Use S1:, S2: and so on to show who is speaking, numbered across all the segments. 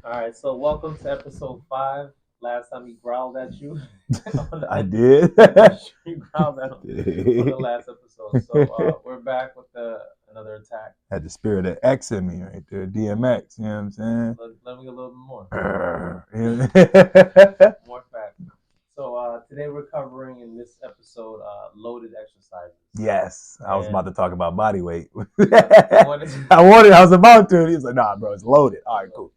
S1: All right, so welcome to episode 5. Last time he growled at you.
S2: I did.
S1: You growled at him on the last episode. So we're back with another attack.
S2: Had the spirit of X in me right there, DMX. You know what I'm saying?
S1: Let me get a little bit more.
S2: Yeah.
S1: More facts. So today we're covering in this episode loaded exercises.
S2: Yes, I was about to talk about body weight.
S1: I
S2: I was about to. He was like, "Nah, bro, it's loaded." All right, cool.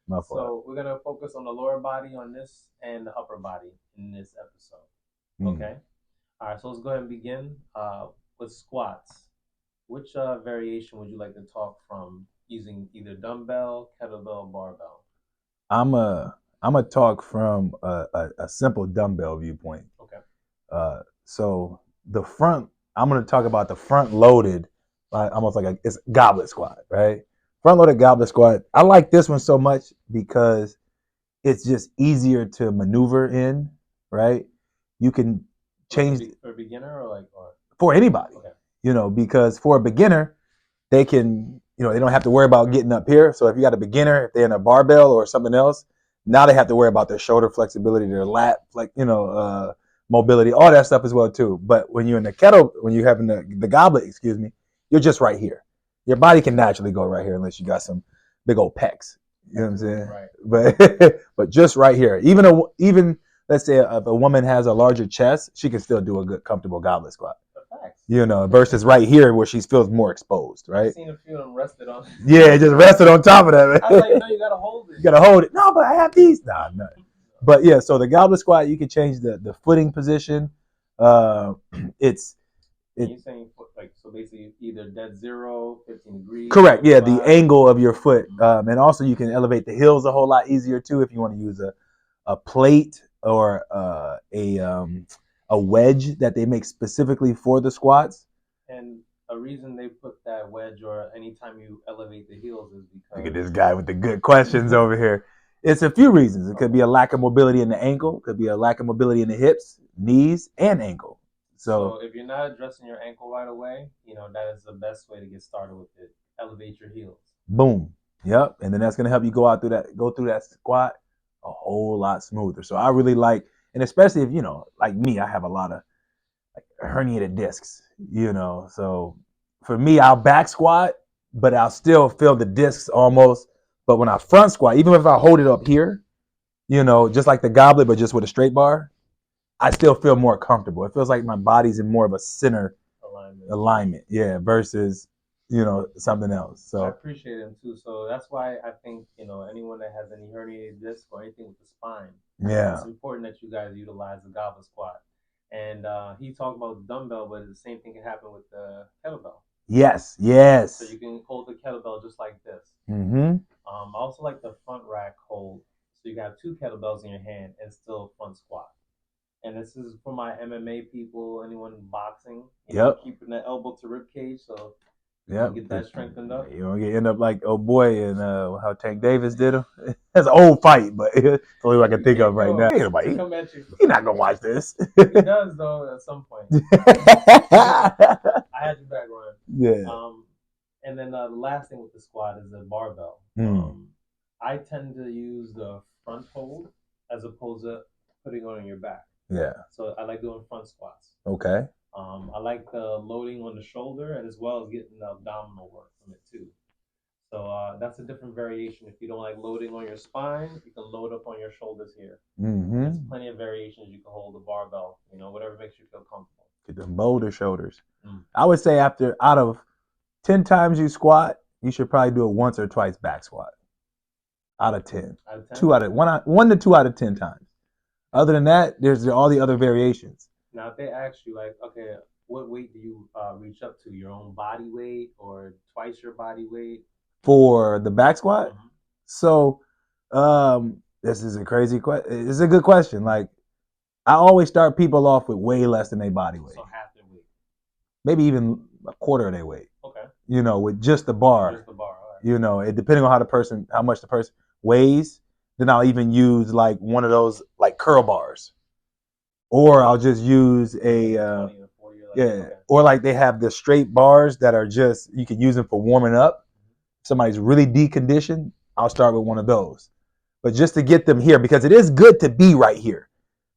S2: My fault.
S1: So we're gonna focus on the lower body on this and the upper body in this episode. Okay. All right. So let's go ahead and begin with squats. Which variation would you like to talk from using either dumbbell, kettlebell, barbell?
S2: I'm a talk from a simple dumbbell viewpoint.
S1: Okay.
S2: So the front, I'm going to talk about the front loaded, almost like it's goblet squat, right? Front loaded goblet squat. I like this one so much because it's just easier to maneuver in, right? You can change
S1: for a beginner or
S2: for anybody,
S1: okay.
S2: Because for a beginner, they can, they don't have to worry about getting up here. So if you got a beginner, if they're in a barbell or something else, now they have to worry about their shoulder flexibility, their lat, mobility, all that stuff as well too. But when you're in when you're having the goblet, you're just right here. Your body can naturally go right here unless you got some big old pecs. You know what I'm saying?
S1: Right.
S2: But just right here. Even let's say if a woman has a larger chest, she can still do a good comfortable goblet squat. Versus right here where she feels more exposed, right?
S1: I've seen a few of them rested on.
S2: Yeah, just rested on top of that. Man.
S1: I was like, no, you gotta hold it.
S2: You gotta hold it. No, but I have these. Nah, no. But yeah, so the goblet squat, you can change the footing position. It's
S1: you're saying so basically either dead zero, 15 degrees.
S2: Correct. Yeah, the angle of your foot, and also you can elevate the heels a whole lot easier too if you want to use a plate or a wedge that they make specifically for the squats.
S1: And a reason they put that wedge or anytime you elevate the heels is because
S2: look at this guy with the good questions over here. It's a few reasons. It could be a lack of mobility in the ankle. It could be a lack of mobility in the hips, knees, and ankle.
S1: So if you're not addressing your ankle right away, that is the best way to get started with it. Elevate your heels.
S2: Boom. Yep. And then that's gonna help you go through that squat a whole lot smoother. So I really like, and especially if like me, I have a lot of herniated discs. So for me, I'll back squat, but I'll still feel the discs almost. But when I front squat, even if I hold it up here, just like the goblet, but just with a straight bar, I still feel more comfortable. It feels like my body's in more of a center alignment. Yeah, versus something else. So
S1: I appreciate him too. So that's why I think anyone that has any herniated disc or anything with the spine, it's important that you guys utilize the goblet squat. And he talked about dumbbell, but the same thing can happen with the kettlebell.
S2: Yes.
S1: So you can hold the kettlebell just like this.
S2: Mm-hmm.
S1: I also like the front rack hold. So you got 2 kettlebells in your hand and still front squat. And this is for my MMA people, anyone boxing, keeping the elbow to rib cage, so get that strengthened up.
S2: You don't end up like oh boy and how Tank Davis did him. That's an old fight, but it's the only one I can think of right now. He's not gonna watch this.
S1: He does though at some point. I had your back, Ryan.
S2: Yeah.
S1: And then the last thing with the squat is the barbell. I tend to use the front hold as opposed to putting it on your back.
S2: Yeah.
S1: So I like doing front squats.
S2: Okay.
S1: I like the loading on the shoulder and as well as getting the abdominal work from it too. So that's a different variation. If you don't like loading on your spine, you can load up on your shoulders here.
S2: Mm-hmm.
S1: There's plenty of variations you can hold the barbell, whatever makes you feel comfortable.
S2: Get them boulder shoulders. I would say out of 10 times you squat, you should probably do it once or twice back squat. Out of 10. One to 2 out of 10 times. Other than that, there's all the other variations.
S1: Now, if they ask you, like, okay, what weight do you reach up to? Your own body weight or twice your body weight?
S2: For the back squat? Mm-hmm. So, this is a crazy question. It's a good question. Like, I always start people off with way less than their body weight.
S1: So half their weight.
S2: Maybe even a quarter of their weight.
S1: Okay.
S2: With just the bar.
S1: Just the bar, all right.
S2: It depending on how much the person weighs, then I'll even use like one of those like curl bars. Or I'll just use or like they have the straight bars that are just, you can use them for warming up. If somebody's really deconditioned, I'll start with one of those. But just to get them here, because it is good to be right here.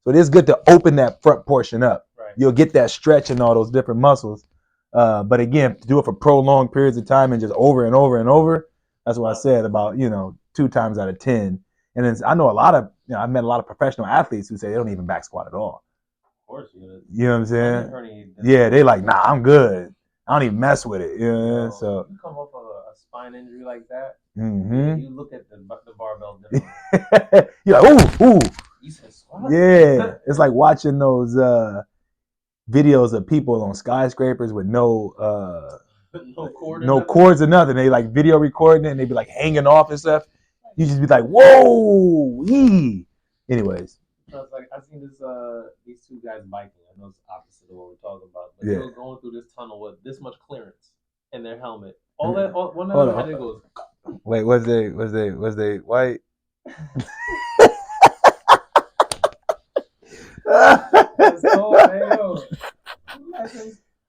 S2: So it is good to open that front portion up.
S1: Right.
S2: You'll get that stretch in all those different muscles. But again, to do it for prolonged periods of time and just over and over and over, that's what I said about, 2 times out of 10. And then I know I've met a lot of professional athletes who say they don't even back squat at all.
S1: Of course,
S2: you know what I'm saying?
S1: Herniated.
S2: Yeah, they like, nah, I'm good. I don't even mess with it. So
S1: you come off of a spine injury like that,
S2: mm-hmm.
S1: you look at the barbell differently.
S2: You're like, ooh.
S1: You said squat?
S2: Yeah, it's like watching those videos of people on skyscrapers with no cords or nothing. They like video recording it and they be like hanging off and stuff. You just be like, whoa, yee. Anyways.
S1: So it's like I've seen these two guys biking. I know it's opposite of what we're talking about, but they were going through this tunnel with this much clearance in their helmet. One of them head goes.
S2: Wait, was they white?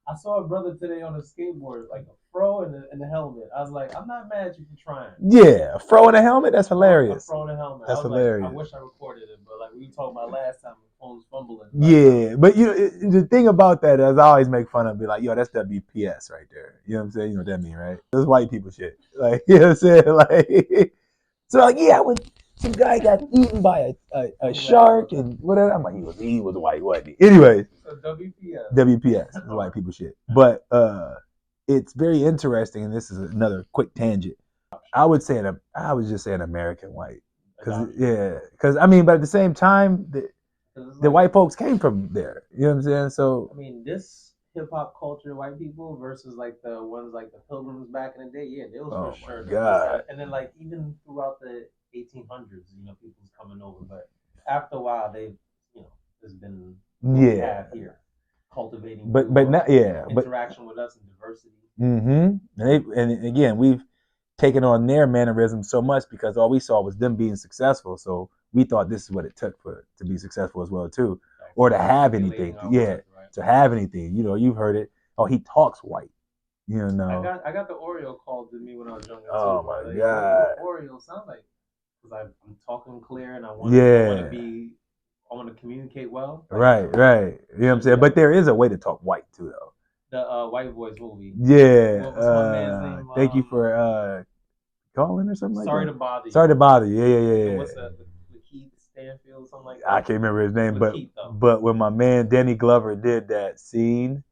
S1: I saw a brother today on a skateboard, like a fro and the helmet. I was like, I'm not mad at you for trying.
S2: Yeah, a fro and a helmet? That's hilarious.
S1: A fro and a helmet.
S2: That's hilarious.
S1: Like, I wish I recorded it, but like we were talking about last time, the phone was fumbling.
S2: Yeah, but the thing about that is I always make fun of, be like, yo, that's WPS right there. You know what I'm saying? You know what that mean, right? That's white people shit. Like, you know what I'm saying? Like, so like, yeah, when some guy got eaten by a shark and whatever, I'm like, he was white, wasn't he? Anyways,
S1: so WPS.
S2: WPS is white people shit. But it's very interesting, and this is another quick tangent. I would just say an American white, because I mean, but at the same time, the white folks came from there. You know what I'm saying? So
S1: I mean, this hip hop culture, white people versus like the ones like the Pilgrims back in the day. Yeah, they was for sure.
S2: God.
S1: And then like even throughout the 1800s, people's coming over. But after a while, they've there's been what we have here cultivating.
S2: But not
S1: interaction with us and diversity.
S2: Mm-hmm. And again, we've taken on their mannerisms so much because all we saw was them being successful. So we thought this is what it took to be successful as well too, or to have anything. To have anything. You've heard it. Oh, he talks white. I
S1: got the Oreo called to me when I was younger.
S2: Oh my God.
S1: Oreo sounds like because I'm talking clear and I want to communicate well.
S2: Right. You know what I'm saying? But there is a way to talk white too, though.
S1: The White Boys movie.
S2: Yeah.
S1: What was my man's name?
S2: Thank you for calling or something like
S1: Sorry
S2: that.
S1: Sorry to bother
S2: you. Yeah.
S1: What's that? Keith Stanfield, something like that.
S2: I can't remember his name, but when my man Danny Glover did that scene,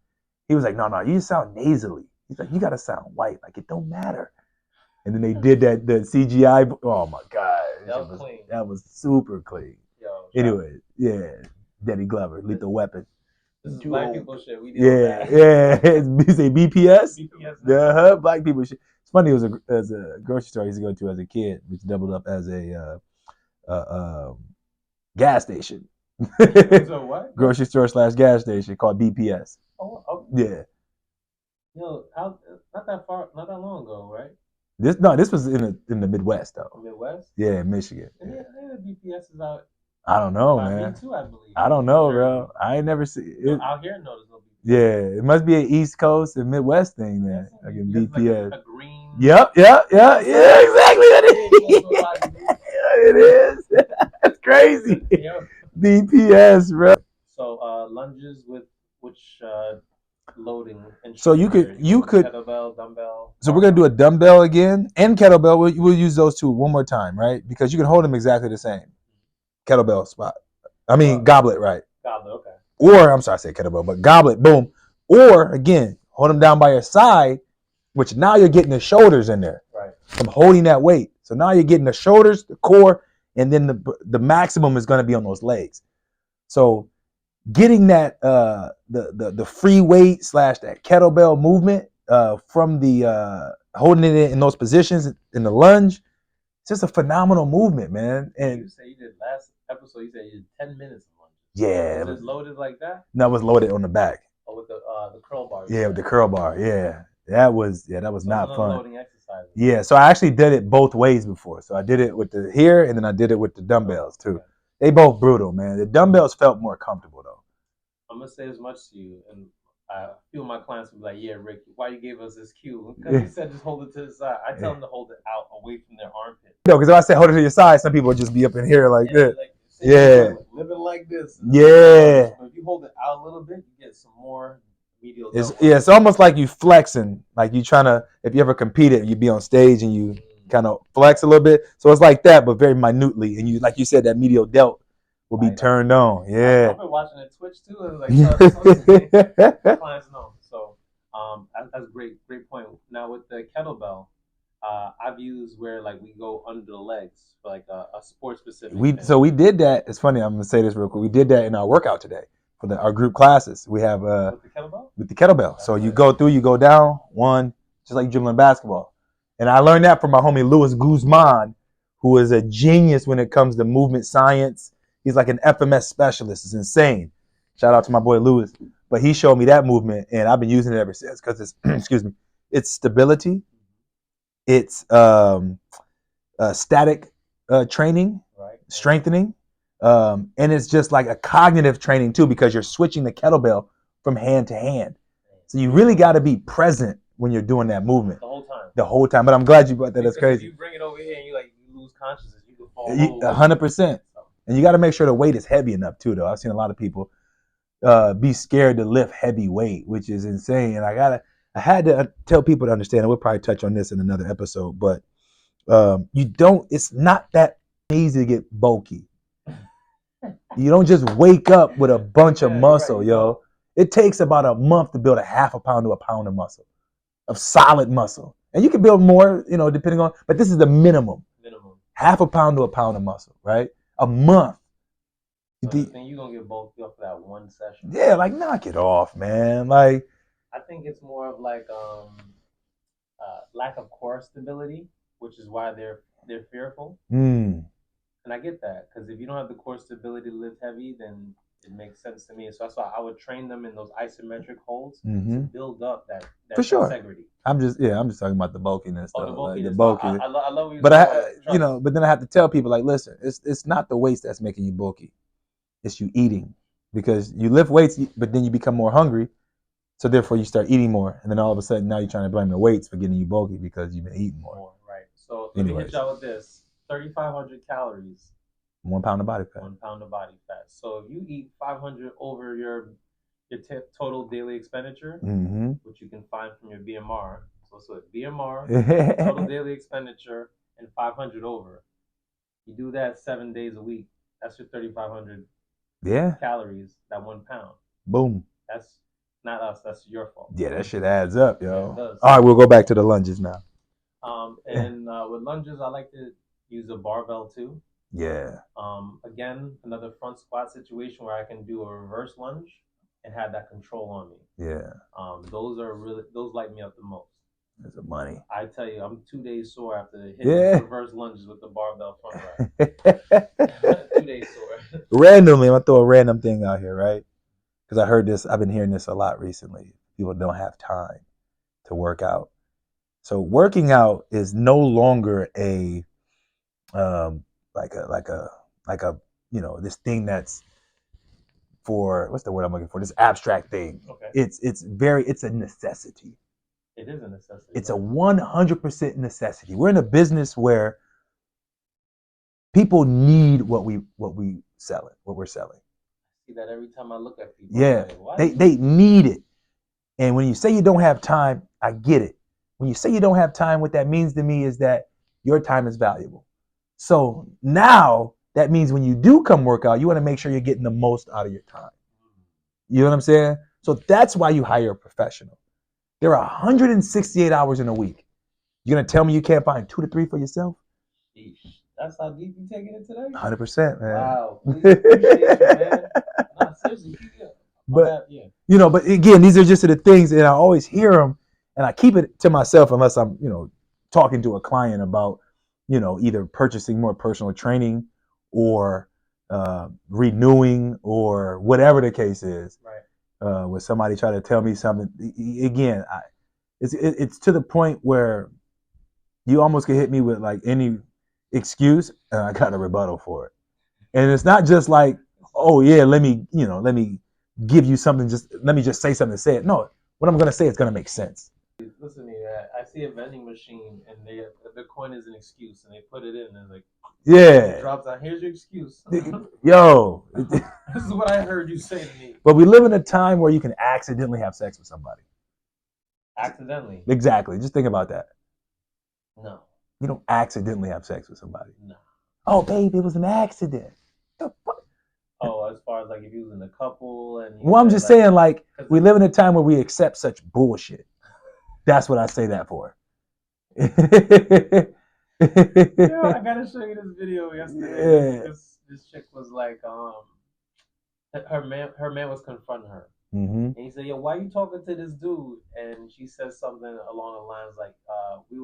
S2: he was like, "No, you sound nasally." He's like, "You gotta sound white. Like it don't matter." And then they did the CGI. Oh my God,
S1: that was clean.
S2: That was super clean. Anyway, Danny Glover, Lethal Weapon.
S1: This is black people shit. We did
S2: You say BPS?
S1: BPS.
S2: Black people shit. It's funny. It was a grocery store I used to go to as a kid, which doubled up as a gas station.
S1: So what?
S2: Grocery store / gas station called BPS.
S1: Oh, okay.
S2: Yeah.
S1: Not that long ago, right?
S2: This was in the Midwest though.
S1: Midwest?
S2: Yeah, Michigan.
S1: And the BPS is out.
S2: I don't know, man.
S1: Me too, I believe.
S2: I don't know, bro. I ain't never seen it.
S1: Out here, no, there's no BPS.
S2: Yeah, it must be an East Coast and Midwest thing then. Like a BPS.
S1: Like a green.
S2: Yep. Yeah, exactly. It is. That's crazy.
S1: Yep.
S2: BPS, bro.
S1: So lunges with which loading?
S2: So you could
S1: kettlebell, dumbbell.
S2: So we're gonna do a dumbbell again and kettlebell. We'll use those two one more time, right? Because you can hold them exactly the same. Kettlebell spot. I mean goblet, right?
S1: Goblet, okay.
S2: Or I'm sorry, I said kettlebell, but goblet, boom. Or again, hold them down by your side, which now you're getting the shoulders in there,
S1: right?
S2: From holding that weight. So now you're getting the shoulders, the core, and then the maximum is going to be on those legs. So getting that the free weight / that kettlebell movement from the holding it in those positions in the lunge, it's just a phenomenal movement, man. And
S1: you say you did last episode, you said you did 10 minutes of lunges.
S2: Yeah.
S1: Was it loaded like that?
S2: No, it was loaded on the back.
S1: Oh, with the curl bar.
S2: Yeah, with the curl bar. Yeah. That was not fun.
S1: Loading exercise.
S2: Yeah, so I actually did it both ways before. So I did it with the here and then I did it with the dumbbells too. Okay. They both brutal, man. The dumbbells felt more comfortable though.
S1: I'm gonna say as much to you, and A few of my clients will be like, "Yeah, Rick, why you gave us this cue? Because you said just hold it to the side." I tell them to hold it out away from their armpit.
S2: No, because if I say hold it to your side, some people would just be up in here like this.
S1: Like,
S2: Yeah.
S1: living like this.
S2: Yeah.
S1: But if you hold it out a little bit, you get some more medial.
S2: It's almost like you flexing, like you trying to. If you ever competed, you be on stage and you kind of flex a little bit. So it's like that, but very minutely. And you, like you said, that medial delt will be turned on. Yeah.
S1: I've been watching it Twitch too, and like clients know. So that's great point. Now with the kettlebell, I've used where like we go under the legs for like a sport specific.
S2: We did that. It's funny. I'm gonna say this real quick. We did that in our workout today for our group classes. We have
S1: with the kettlebell.
S2: So you go through, you go down one, just like dribbling basketball. And I learned that from my homie Luis Guzman, who is a genius when it comes to movement science. He's like an FMS specialist. It's insane. Shout out to my boy Luis. But he showed me that movement, and I've been using it ever since because it's excuse me, it's stability, it's static training, strengthening, and it's just like a cognitive training too because you're switching the kettlebell from hand to hand. So you really got to be present when you're doing that movement the whole time. But I'm glad you brought that. That's crazy.
S1: If you bring it over here and you lose consciousness, you can fall
S2: 100%. And you got to make sure the weight is heavy enough too, though. I've seen a lot of people be scared to lift heavy weight, which is insane. And I had to tell people to understand. And we'll probably touch on this in another episode, but it's not that easy to get bulky. You don't just wake up with a bunch of muscle, yo. It takes about a month to build a half a pound to a pound of muscle, of solid muscle. And you can build more, depending on, but this is the minimum. Half a pound to a pound of muscle, right? A month.
S1: So you think you're going to get bulky off of that one session?
S2: Yeah, like knock it off, man. Like,
S1: I think it's more of like lack of core stability, which is why they're fearful. And I get that because if you don't have the core stability to lift heavy, then it makes sense to me. So that's why I would train them in those isometric holds to build up that
S2: for sure
S1: integrity.
S2: I'm just talking about the bulkiness.
S1: The bulkiness.
S2: The bulkiness.
S1: I love you.
S2: But but then I have to tell people like, listen, it's not the weights that's making you bulky. It's you eating because you lift weights, but then you become more hungry. So therefore you start eating more. And then all of a sudden now you're trying to blame the weights for getting you bulky because you've been eating more.
S1: Right. So let me hit y'all with this. 3,500 calories.
S2: 1 pound of body fat.
S1: 1 pound of body fat. So if you eat 500 over your total daily expenditure, which you can find from your BMR. So BMR, total daily expenditure, and 500 over. You do that 7 days a week. That's your 3,500 calories, that 1 pound.
S2: Boom.
S1: That's not us. That's your fault.
S2: Yeah, that shit adds up, yo. Yeah, all right, we'll go back to the lunges now.
S1: With lunges, I like to use a barbell too.
S2: Yeah.
S1: Again, another front squat situation where I can do a reverse lunge and have that control on me.
S2: Yeah.
S1: Those light me up the most.
S2: That's the money.
S1: I tell you, I'm 2 days sore after hitting reverse lunges with the barbell front rack. 2 days sore.
S2: Randomly, I'm gonna throw a random thing out here, right? Because I heard this. I've been hearing this a lot recently. People don't have time to work out. So working out is no longer a this thing that's for what's the word I'm looking for? This abstract thing.
S1: Okay.
S2: It's a necessity.
S1: It is a necessity.
S2: It's a 100% necessity. We're in a business where people need what we're selling.
S1: I see that every time I look at people.
S2: Yeah, they need it. And when you say you don't have time, I get it. When you say you don't have time, what that means to me is that your time is valuable. So now that means when you do come work out, you want to make sure you're getting the most out of your time. You know what I'm saying? So that's why you hire a professional. There are 168 hours in a week. You're going to tell me you can't find 2 to 3 for yourself?
S1: Sheesh. That's how deep you taking it today?
S2: 100%, man.
S1: Wow. Please appreciate you, man. No, seriously.
S2: But again, these are just the things, and I always hear them, and I keep it to myself unless I'm, talking to a client about, either purchasing more personal training or renewing or whatever the case is.
S1: Right.
S2: With somebody try to tell me something, again, it's to the point where you almost can hit me with like any excuse, and I got a rebuttal for it. And it's not just like, oh yeah, let me give you something. Just let me just say something to say it. No, what I'm gonna say is gonna make sense.
S1: Listen to me, I see a vending machine and the coin is an excuse and they put it in and like
S2: Yeah.
S1: it drops out. Here's your excuse.
S2: Yo.
S1: This is what I heard you say to me.
S2: But we live in a time where you can accidentally have sex with somebody.
S1: Accidentally.
S2: Exactly. Just think about that.
S1: No.
S2: You don't accidentally have sex with somebody.
S1: No.
S2: Oh, babe, it was an accident. The fuck?
S1: Oh, as far as like if you was in a couple and
S2: well, I'm just saying, like, we live in a time where we accept such bullshit. That's what I say that for.
S1: Yo, I gotta show you this video yesterday. Yeah. This chick was like, her man was confronting her, and he said, "Yo, why you talking to this dude?" And she said something along the lines like, "We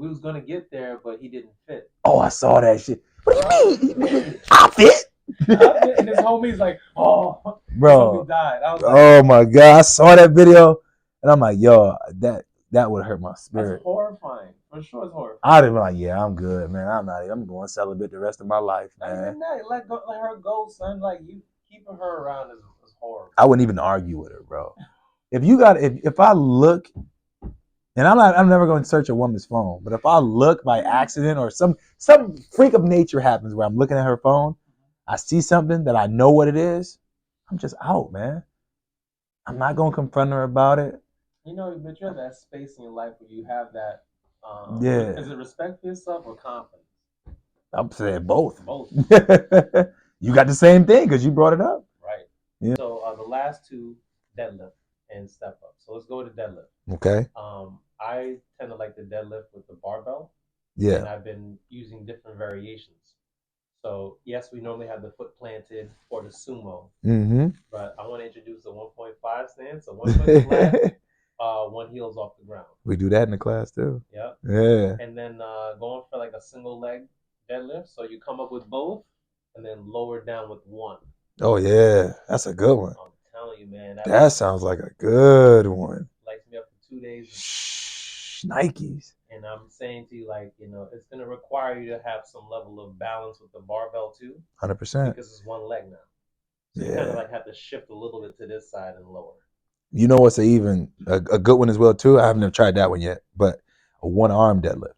S1: was gonna get there, but he didn't fit."
S2: Oh, I saw that shit. What do you mean? I fit.
S1: And his homie's like, "Oh,
S2: bro,
S1: his homie died." I was like,
S2: oh my god, I saw that video, and I'm like, yo, that would hurt my spirit.
S1: That's horrifying. For sure, it's horrifying.
S2: I'd have been like, yeah, I'm good, man. I'm going celibate the rest of my life, man.
S1: Not even that. Let her go, son. Like you keeping her around is horrible.
S2: I wouldn't even argue with her, bro. If I look, and I'm never going to search a woman's phone, but if I look by accident or some freak of nature happens where I'm looking at her phone, I see something that I know what it is, I'm just out, man. I'm not going to confront her about it.
S1: You know, but you're in that space in your life where you have that.
S2: Yeah.
S1: Is it respect for yourself or confidence?
S2: I'm saying both.
S1: Both.
S2: You got the same thing because you brought it up.
S1: Right.
S2: Yeah.
S1: So the last two, deadlift and step up. So let's go to deadlift.
S2: Okay.
S1: I tend to like the deadlift with the barbell.
S2: Yeah.
S1: And I've been using different variations. So yes, we normally have the foot planted or the sumo.
S2: Mm-hmm.
S1: But I want to introduce the 1.5 stance. So one foot flat, one heel's off the ground.
S2: We do that in the class too.
S1: Yep.
S2: Yeah.
S1: And then going for like a single leg deadlift. So you come up with both and then lower down with one.
S2: Oh yeah, that's a good one.
S1: I'm telling you, man.
S2: That sounds like a good one.
S1: Lights me up for 2 days.
S2: Shh, Nikes.
S1: And I'm saying to you, like, you know, it's going to require you to have some level of balance with the barbell too.
S2: 100%.
S1: Because it's one leg now. So you kind of like have to shift a little bit to this side and lower.
S2: You know what's a good one as well too? I haven't tried that one yet, but a one arm deadlift.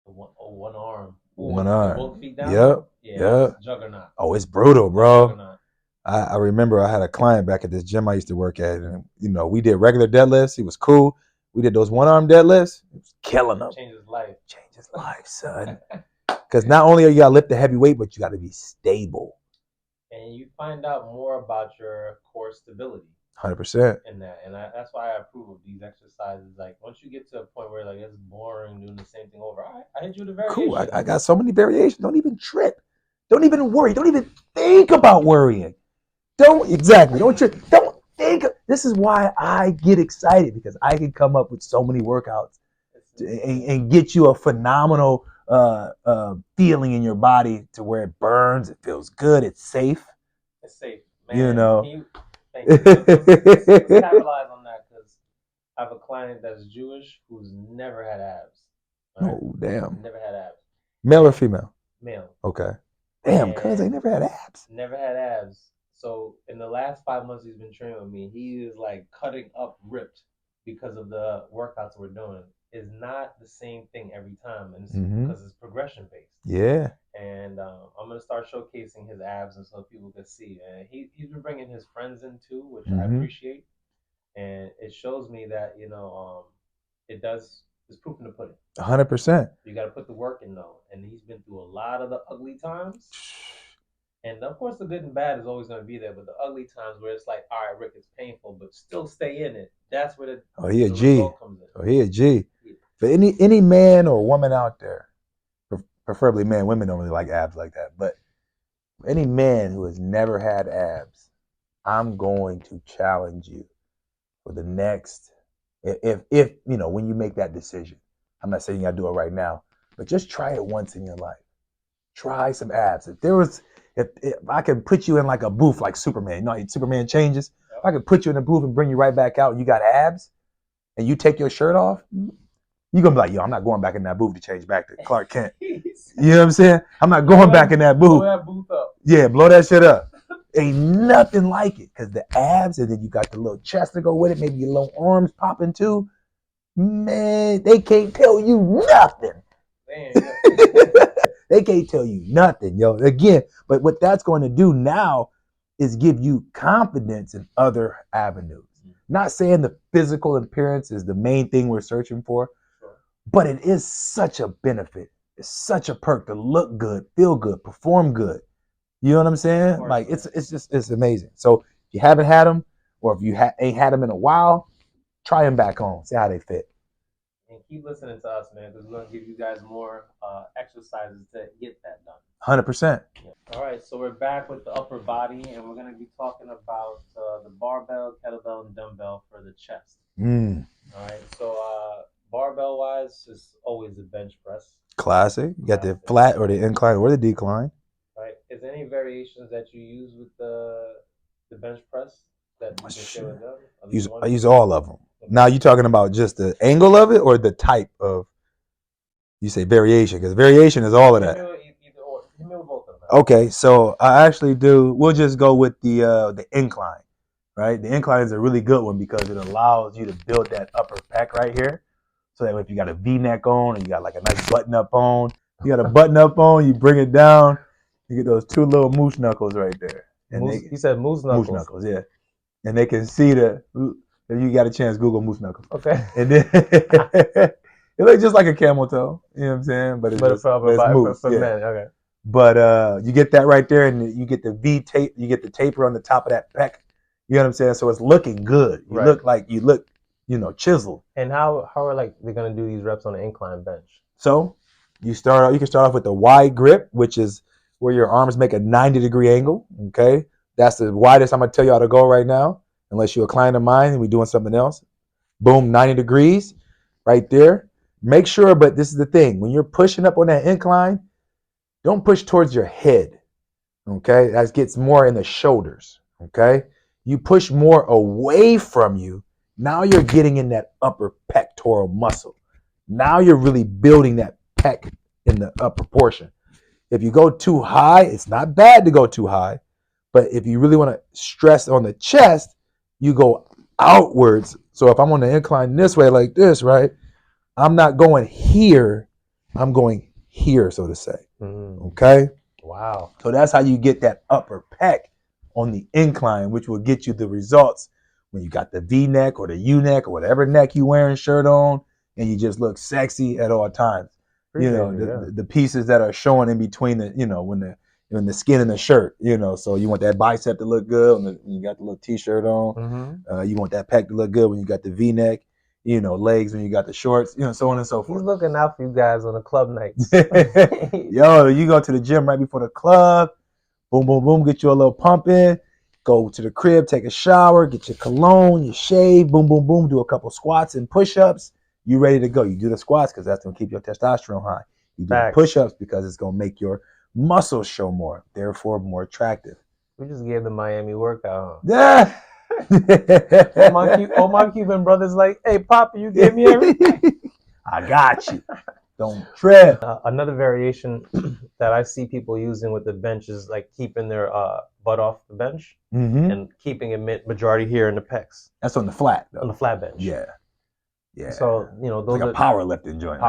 S1: One arm.
S2: One arm.
S1: Both feet down?
S2: Yep.
S1: Yeah. Juggernaut.
S2: Oh, it's brutal, bro.
S1: Juggernaut.
S2: I remember I had a client back at this gym I used to work at, and you know, we did regular deadlifts. He was cool. We did those one arm deadlifts. It was killing him.
S1: Change his life.
S2: Change his life, son. Because not only are you gotta lift the heavy weight, but you got to be stable.
S1: And you find out more about your core stability.
S2: 100%.
S1: In that, and that's why I approve of these exercises. Like once you get to a point where like it's boring doing the same thing over, I hit you the variation.
S2: Cool. I got so many variations. Don't even trip. Don't even worry. Don't even think about worrying. Don't trip. Don't think. This is why I get excited, because I can come up with so many workouts and get you a phenomenal feeling in your body to where it burns, it feels good, it's safe.
S1: It's safe, man.
S2: You know.
S1: Thank you. Let's capitalize on that, because I have a client that's Jewish who's never had abs.
S2: Right? Oh, damn.
S1: Never had abs.
S2: Male or female?
S1: Male.
S2: Okay. Damn, cuz they never had abs.
S1: Never had abs. So in the last 5 months he's been training with me, he is like cutting up ripped because of the workouts we're doing. It's not the same thing every time, and it's because it's progression based. Yeah. And I'm gonna start showcasing his abs, and so people can see. And he's been bringing his friends in too, which I appreciate. And it shows me that it's proof in the pudding. 100%. You got to put the work in though, and he's been through a lot of the ugly times. And of course, the good and bad is always going to be there, but the ugly times where it's like, all right, Rick, it's painful, but still stay in it. That's where the result comes in. Oh, he a G. Yeah. For any man or woman out there, preferably man, women don't really like abs like that, but any man who has never had abs, I'm going to challenge you for the next, if when you make that decision. I'm not saying you got to do it right now, but just try it once in your life. Try some abs. If I could put you in like a booth like Superman, Superman changes. If I could put you in a booth and bring you right back out and you got abs and you take your shirt off, you're going to be like, yo, I'm not going back in that booth to change back to Clark Kent. You know what I'm saying? I'm not going back in that booth. Blow that booth up. Yeah, blow that shit up.
S2: ain't nothing like it because the abs, and then you got the little chest to go with it, maybe your little arms popping too. Man, they can't tell you nothing. They can't tell you nothing, yo. Again, but what that's going to do now is give you confidence in other avenues. Not saying the physical appearance is the main thing we're searching for, but it is such a benefit. It's such a perk to look good, feel good, perform good. You know what I'm saying? Like it's amazing. So if you haven't had them, or if you ain't had them in a while, try them back on. See how they fit.
S1: And keep listening to us, man, because we're gonna give you guys more exercises to get that done.
S2: 100%.
S1: Yeah. All right, so we're back with the upper body, and we're gonna be talking about the barbell, kettlebell, and dumbbell for the chest. All right, so barbell wise is always the bench press.
S2: Classic. You got the flat or the incline or the decline.
S1: Right. Is there any variations that you use with the bench press that you can share with them?
S2: I use all of them. Now you talking about just the angle of it or the type of, you say variation, because variation is all of that. Okay, so I actually do, we'll just go with the incline, right? The incline is a really good one because it allows you to build that upper pec right here. So that if you got a V-neck on and you got like a nice button up on, you got a button up on, you bring it down, you get those two little moose knuckles right there. And
S1: you said moose knuckles?
S2: Moose knuckles, yeah. And they can see if you got a chance, Google moose knuckles.
S1: Okay.
S2: And then it looks just like a camel toe, you know what I'm saying? But it's moose.
S1: For men, okay.
S2: But you get that right there, and you get the V tape, you get the taper on the top of that pec. You know what I'm saying? So it's looking good. You look like chiseled.
S1: And how are they're gonna do these reps on an incline bench?
S2: So you can start off with the wide grip, which is where your arms make a 90-degree angle. Okay, that's the widest I'm gonna tell you how to go right now, unless you're a client of mine and we're doing something else. Boom, 90 degrees, right there. Make sure, but this is the thing: when you're pushing up on that incline, don't push towards your head. Okay, that gets more in the shoulders. Okay, you push more away from you. Now you're getting in that upper pectoral muscle. Now you're really building that pec in the upper portion. If you go too high, it's not bad to go too high, but if you really want to stress on the chest, you go outwards. So if I'm on the incline this way like this, right, I'm not going here, I'm going here, so to say. Okay?
S1: Wow.
S2: So that's how you get that upper pec on the incline, which will get you the results when you got the V-neck or the U-neck or whatever neck you wearing shirt on, and you just look sexy at all times. The pieces that are showing in between when the skin in the shirt, so you want that bicep to look good when you got the little t-shirt on. You want that pec to look good when you got the V-neck, legs when you got the shorts, so on and so forth.
S1: He's looking out for you guys on the club nights.
S2: Yo, you go to the gym right before the club, boom, boom, boom, get you a little pump in. Go to the crib, take a shower, get your cologne, you shave, boom, boom, boom, do a couple squats and push-ups. You ready to go. You do the squats because that's going to keep your testosterone high. You do the push-ups because it's going to make your muscles show more, therefore more attractive.
S1: We just gave the Miami workout.
S2: Yeah.
S1: all my Cuban brothers like, hey, Papa, you gave me everything.
S2: I got you. Don't trip.
S1: Another variation that I see people using with the bench is like keeping their butt off the bench and keeping it majority here in the pecs.
S2: That's on the flat, though.
S1: On the flat bench.
S2: Yeah.
S1: So those
S2: like
S1: are
S2: a powerlifting joint.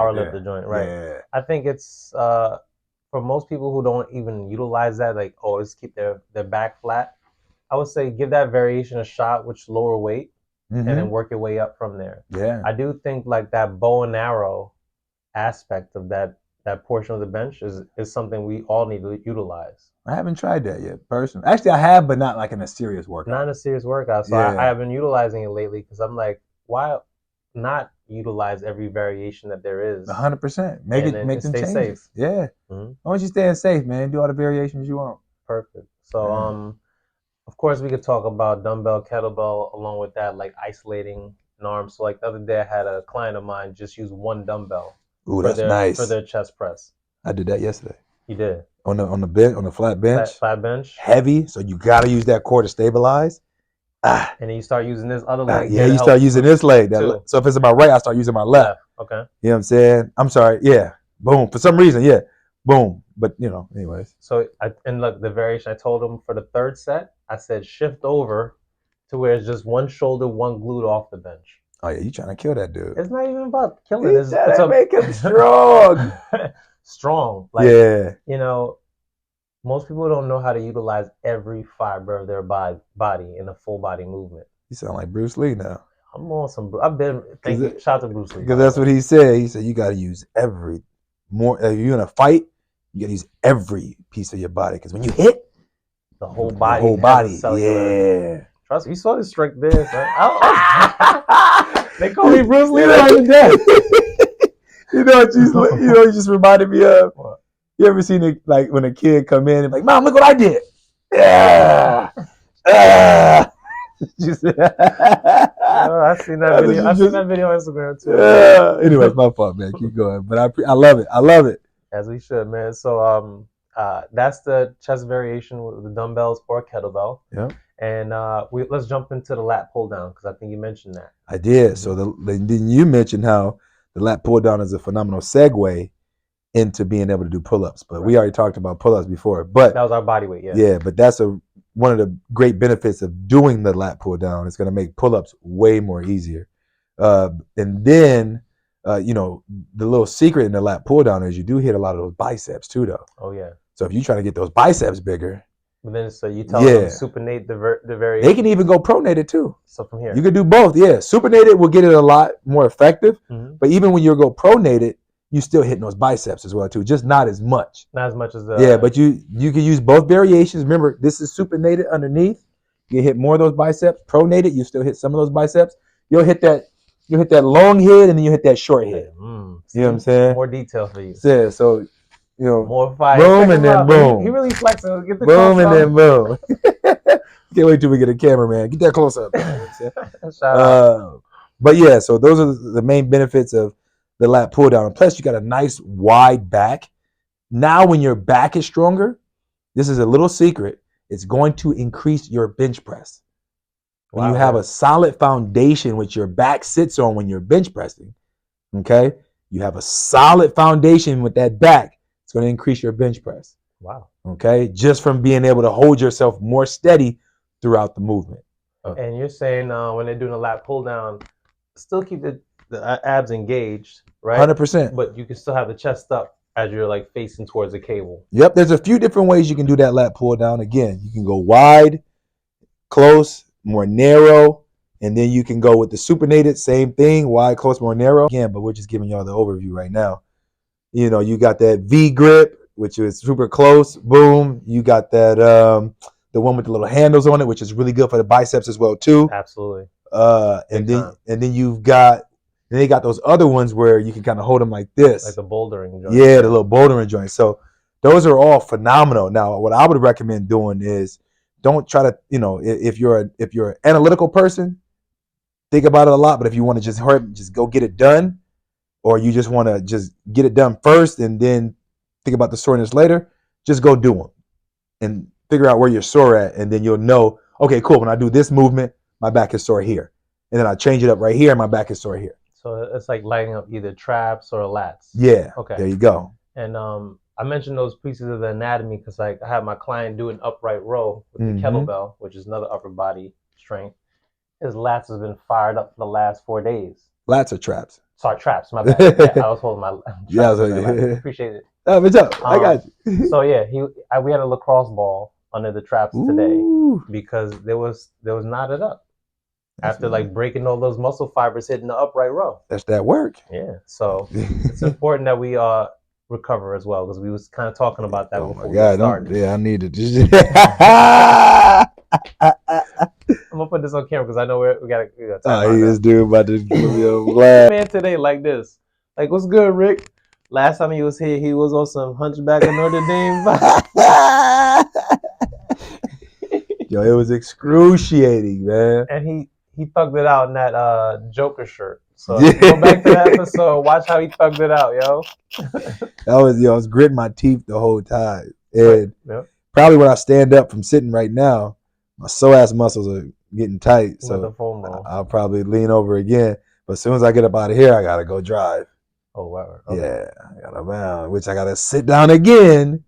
S1: Joint, right?
S2: Yeah.
S1: I think it's for most people who don't even utilize that, like always keep their back flat. I would say give that variation a shot with lower weight and then work your way up from there.
S2: Yeah.
S1: I do think like that bow and arrow aspect of that portion of the bench is something we all need to utilize.
S2: I haven't tried that yet, personally. Actually, I have, but not like in a serious workout.
S1: Not in a serious workout. So I have been utilizing it lately because I'm like, why not utilize every variation that there is?
S2: 100%. Make them
S1: stay
S2: changes.
S1: Safe.
S2: Yeah. As long as you staying safe, man, do all the variations you want.
S1: Perfect. So of course we could talk about dumbbell, kettlebell along with that, like isolating an arm. So like the other day I had a client of mine just use one dumbbell.
S2: Ooh, that's nice.
S1: For their chest press.
S2: I did that yesterday.
S1: You did?
S2: On the bench, on the flat bench.
S1: Flat bench.
S2: Heavy, so you gotta use that core to stabilize.
S1: And then you start using this other leg.
S2: Yeah, you start using this leg. So if it's in my right, I start using my left.
S1: Okay.
S2: You know what I'm saying? I'm sorry. Yeah. Boom. For some reason, yeah. boom. But anyways.
S1: So and look, the variation I told him for the third set, I said shift over to where it's just one shoulder, one glute off the bench.
S2: Oh yeah, you trying to kill that dude?
S1: It's not even about killing.
S2: He's trying to make him strong.
S1: Strong. Like,
S2: yeah.
S1: Most people don't know how to utilize every fiber of their body in a full body movement.
S2: You sound like Bruce Lee now.
S1: I'm on some. I've been. Shout out to Bruce Lee.
S2: Because that's what he said. He said you got to use every more. If you're in a fight, you got to use every piece of your body. Because when you hit,
S1: the whole body.
S2: The whole body. Yeah.
S1: Trust me. You saw this strike there. They call me Bruce Lee to death.
S2: You just reminded me of. What? You ever seen it like when a kid come in and like, Mom, look what I did. Yeah.
S1: I've seen that video. I've seen that video on Instagram too.
S2: Anyways, my fault, man. Keep going. But I love it. I love it.
S1: As we should, man. So that's the chest variation with the dumbbells or kettlebell.
S2: Yeah.
S1: And let's jump into the lat pull down because I think you mentioned that.
S2: I did. So then you mentioned how the lat pull down is a phenomenal segue into being able to do pull-ups. But we already talked about pull-ups before. But
S1: that was our body weight, yeah.
S2: Yeah, but that's one of the great benefits of doing the lat pull down. It's going to make pull-ups way more easier. And then, the little secret in the lat pull down is you do hit a lot of those biceps too, though.
S1: Oh, yeah.
S2: So if you try to get those biceps bigger.
S1: But then so you tell them supinate the variation.
S2: They can even go pronated too.
S1: So from here.
S2: You can do both, yeah. Supinated will get it a lot more effective. Mm-hmm. But even when you go pronated, you still hitting those biceps as well too, just not as much.
S1: Not as much as the.
S2: Yeah, but you can use both variations. Remember, this is supinated underneath. You hit more of those biceps. Pronated, you still hit some of those biceps. You'll hit that long head and then you hit that short head. You know what I'm saying?
S1: More detail for you.
S2: Yeah, so
S1: more fire.
S2: Boom and then boom.
S1: He really flexing. Get the
S2: boom and then boom. Can't wait till we get a cameraman. Get that close up.
S1: Shout out.
S2: But yeah, so those are the main benefits of the lat pull down. And plus, you got a nice wide back. Now, when your back is stronger, this is a little secret. It's going to increase your bench press. When you have a solid foundation which your back sits on when you're bench pressing, okay? You have a solid foundation with that back. It's going to increase your bench press.
S1: Wow.
S2: Okay? Just from being able to hold yourself more steady throughout the movement.
S1: And you're saying when they're doing a lat pull down, still keep the abs engaged, right?
S2: 100%.
S1: But you can still have the chest up as you're like facing towards the cable.
S2: Yep. There's a few different ways you can do that lat pull down. Again, you can go wide, close, more narrow, and then you can go with the supinated, same thing, wide, close, more narrow. Again, but we're just giving y'all the overview right now. You got that V grip, which is super close. Boom. You got that the one with the little handles on it, which is really good for the biceps as well too.
S1: Absolutely.
S2: And then you've got. Then they got those other ones where you can kind of hold them like this.
S1: Like the bouldering joint.
S2: Yeah, the little bouldering joint. So those are all phenomenal. Now, what I would recommend doing is don't try to, if you're an analytical person, think about it a lot. But if you want to just go get it done, or you just want to just get it done first and then think about the soreness later, just go do them and figure out where you're sore at. And then you'll know, okay, cool. When I do this movement, my back is sore here. And then I change it up right here and my back is sore here.
S1: So it's like lighting up either traps or lats.
S2: Yeah.
S1: Okay.
S2: There you go.
S1: And I mentioned those pieces of the anatomy because I had my client do an upright row with the kettlebell, which is another upper body strength. His lats has been fired up for the last 4 days.
S2: Lats or traps?
S1: Sorry, traps. My bad. Yeah, I was holding my traps. Yeah, appreciate it.
S2: Oh, what's up? I got you.
S1: So yeah, we had a lacrosse ball under the traps today because there was knotted up. After like breaking all those muscle fibers hitting the upright row.
S2: That's that work.
S1: Yeah. So it's important that we recover as well because we was kind of talking about that before we started.
S2: Yeah, I need it.
S1: I'm gonna put this on camera because I know we gotta talk about
S2: this dude about to give me a blast.
S1: Man today like this. Like, what's good, Rick? Last time he was here, he was on some Hunchback of Notre Dame
S2: Yo, it was excruciating, man.
S1: And he thugged it out in that Joker shirt. So go back to that episode. Watch how he thugged it out, yo.
S2: I was gritting my teeth the whole time. And probably when I stand up from sitting right now, my psoas muscles are getting tight. So I'll probably lean over again. But as soon as I get up out of here, I gotta go drive.
S1: Oh, wow. Okay.
S2: Yeah, I got a bound, which I gotta sit down again,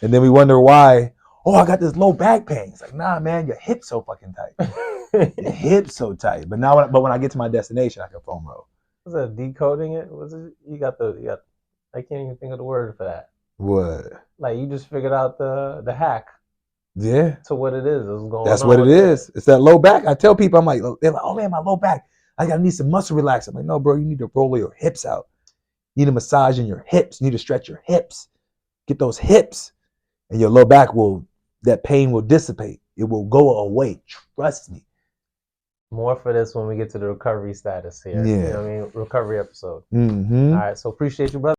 S2: and then we wonder why. Oh, I got this low back pain. It's like, nah, man, your hips so fucking tight. Your hips so tight. But now, when I get to my destination, I can foam roll.
S1: Was that decoding it? Was it? You got. I can't even think of the word for that.
S2: What?
S1: Like you just figured out the hack
S2: Yeah,
S1: to what it is. What's going
S2: that's
S1: on
S2: what it
S1: with
S2: is. It's that low back. I tell people, I'm like, they're like, oh man, my low back. I gotta need some muscle relax. I'm like, no, bro, you need to roll your hips out. You need a massage in your hips. You need to stretch your hips. Get those hips, and your low back that pain will dissipate. It will go away. Trust me.
S1: More for this when we get to the recovery status here.
S2: Yeah.
S1: You know what I mean? Recovery episode.
S2: Mm-hmm.
S1: All right. So appreciate you, brother.